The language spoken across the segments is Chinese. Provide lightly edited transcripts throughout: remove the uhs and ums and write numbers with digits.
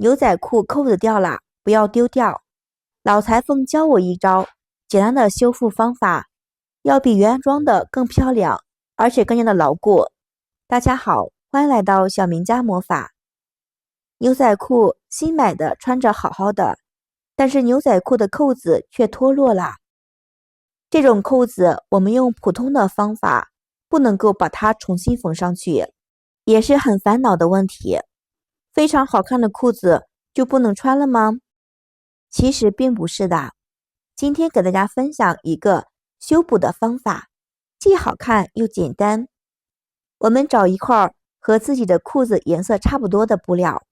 牛仔裤扣子掉了，不要丢掉。老裁缝教我一招简单的修复方法，要比原装的更漂亮，而且更加的牢固。大家好，欢迎来到小明家魔法。牛仔裤新买的穿着好好的，但是牛仔裤的扣子却脱落了。这种扣子我们用普通的方法不能够把它重新缝上去，也是很烦恼的问题。非常好看的裤子就不能穿了吗？其实并不是的。今天给大家分享一个修补的方法，既好看又简单。我们找一块和自己的裤子颜色差不多的布料，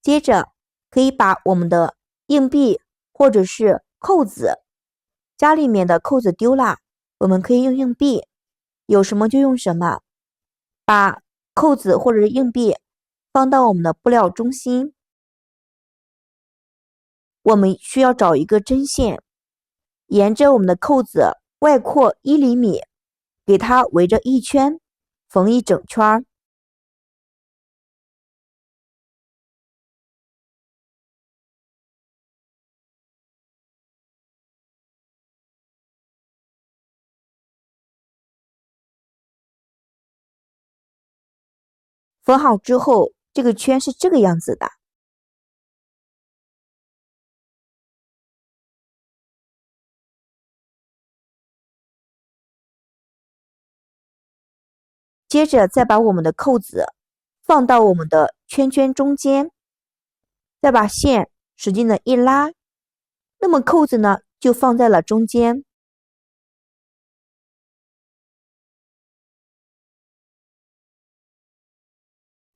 接着可以把我们的硬币或者是扣子，家里面的扣子丢了，我们可以用硬币，有什么就用什么，把扣子或者是硬币放到我们的布料中心。我们需要找一个针线，沿着我们的扣子外扩1厘米，给它围着一圈，缝一整圈。缝好之后，这个圈是这个样子的。接着再把我们的扣子放到我们的圈圈中间，再把线使劲的一拉，那么扣子呢就放在了中间。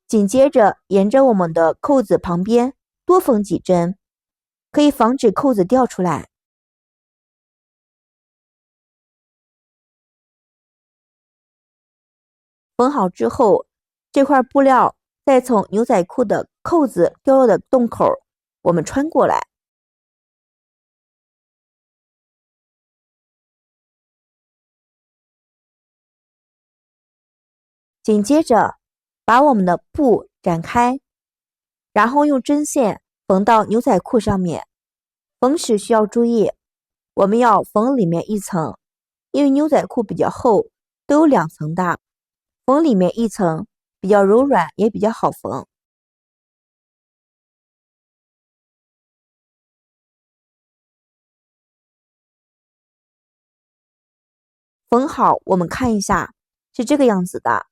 紧接着沿着我们的扣子旁边多缝几针，可以防止扣子掉出来。缝好之后，这块布料再从牛仔裤的扣子掉落的洞口我们穿过来，紧接着把我们的布展开，然后用针线缝到牛仔裤上面。缝时需要注意，我们要缝里面一层，因为牛仔裤比较厚，都有2层的，缝里面一层比较柔软，也比较好缝。缝好我们看一下，是这个样子的。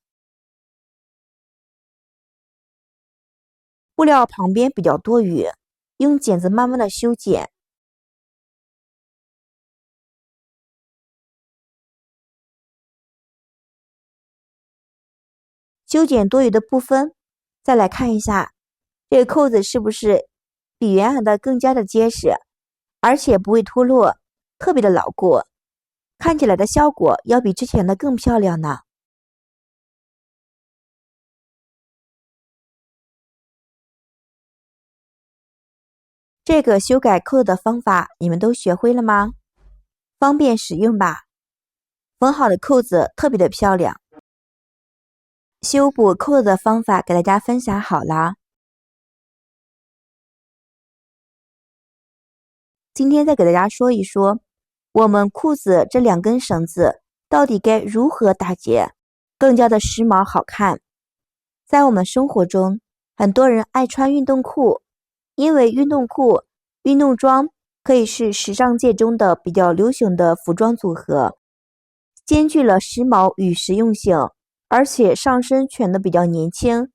布料旁边比较多余，用剪子慢慢的修剪。修剪多余的部分，再来看一下这个扣子是不是比原来的更加的结实，而且不会脱落，特别的牢固，看起来的效果要比之前的更漂亮呢。这个修改扣子的方法你们都学会了吗？方便使用吧。缝好的扣子特别的漂亮。修补扣子的方法给大家分享好了。今天再给大家说一说，我们裤子这2根绳子到底该如何打结，更加的时髦好看。在我们生活中，很多人爱穿运动裤，因为运动裤、运动装可以是时尚界中的比较流行的服装组合，兼具了时髦与实用性，而且上身显得比较年轻，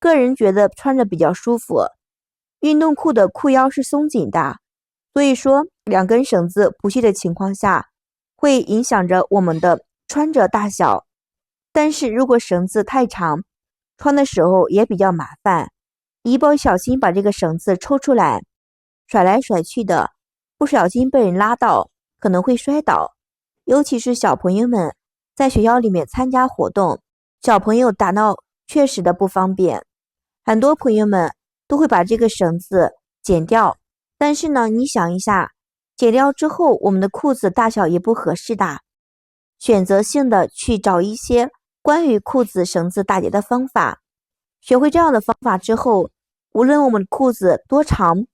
个人觉得穿着比较舒服。运动裤的裤腰是松紧的，所以说2根绳子不系的情况下，会影响着我们的穿着大小。但是如果绳子太长，穿的时候也比较麻烦，一不小心把这个绳子抽出来，甩来甩去的，不小心被人拉到，可能会摔倒。尤其是小朋友们在学校里面参加活动，小朋友打闹确实的不方便，很多朋友们都会把这个绳子剪掉。但是呢，你想一下，剪掉之后我们的裤子大小也不合适的。选择性的去找一些关于裤子绳子打结的方法，学会这样的方法之后，无论我们的裤子多长，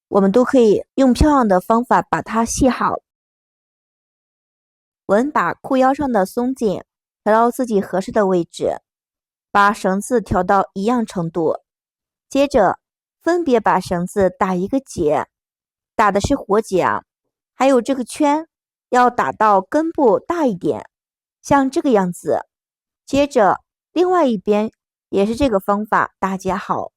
我们都可以用漂亮的方法把它系好。我们把裤腰上的松紧调到自己合适的位置，把绳子调到一样程度，接着分别把绳子打一个结，打的是活结啊，还有这个圈要打到根部大一点，像这个样子。接着另外一边也是这个方法打结好。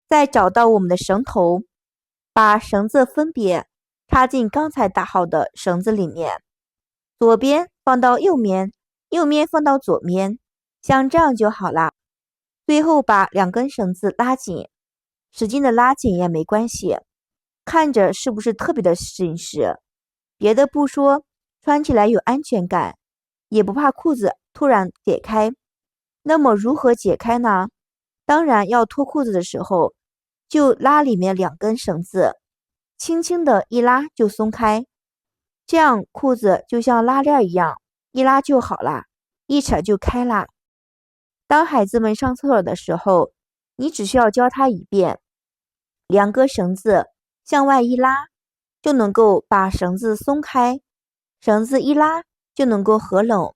再找到我们的绳头，把绳子分别插进刚才打好的绳子里面，左边放到右面，右面放到左面，像这样就好了。最后把两根绳子拉紧，使劲的拉紧也没关系，看着是不是特别的紧实。别的不说，穿起来有安全感，也不怕裤子突然解开。那么如何解开呢？当然要脱裤子的时候，就拉里面两根绳子，轻轻的一拉就松开，这样裤子就像拉链一样，一拉就好了，一扯就开啦。当孩子们上厕所的时候，你只需要教他一遍，两根绳子向外一拉，就能够把绳子松开，绳子一拉就能够合拢，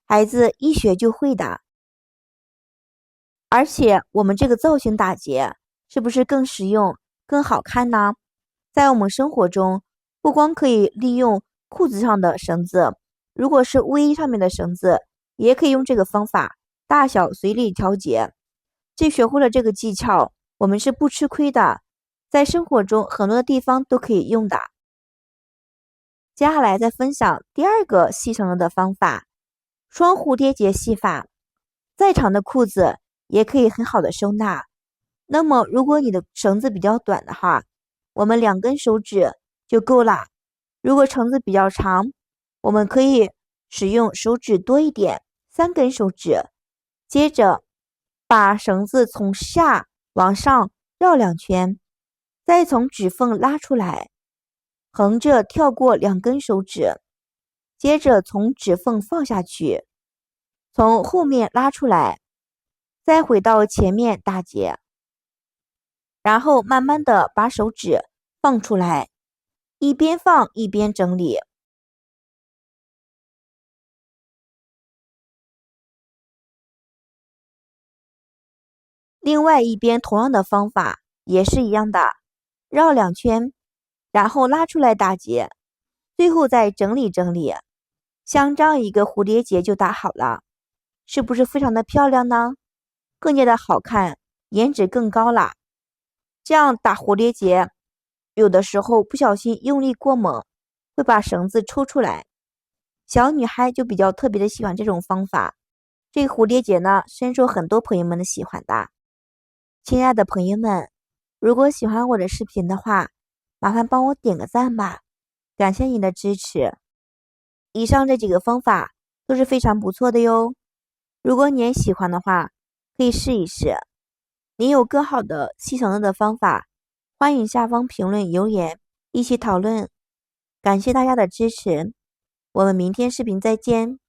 孩子一学就会的。而且我们这个造型打结是不是更实用、更好看呢？在我们生活中，不光可以利用裤子上的绳子，如果是卫衣上面的绳子，也可以用这个方法，大小随意调节。这学会了这个技巧，我们是不吃亏的，在生活中很多的地方都可以用的。接下来再分享第二个系绳子的方法，双蝴蝶结系法。再长的裤子也可以很好的收纳。那么如果你的绳子比较短的话，我们两根手指就够了。如果绳子比较长，我们可以使用手指多一点，3根手指。接着把绳子从下往上绕2圈，再从指缝拉出来，横着跳过2根手指，接着从指缝放下去，从后面拉出来，再回到前面打结，然后慢慢的把手指放出来，一边放一边整理。另外一边同样的方法也是一样的，绕2圈，然后拉出来打结，最后再整理整理，像这样一个蝴蝶结就打好了，是不是非常的漂亮呢？更加的好看，颜值更高了。这样打蝴蝶结，有的时候不小心用力过猛，会把绳子抽出来。小女孩就比较特别的喜欢这种方法。这个蝴蝶结呢，深受很多朋友们的喜欢的。亲爱的朋友们，如果喜欢我的视频的话，麻烦帮我点个赞吧，感谢你的支持。以上这几个方法都是非常不错的哟，如果你也喜欢的话，可以试一试。你有更好的系绳子的方法，欢迎下方评论留言，一起讨论。感谢大家的支持，我们明天视频再见。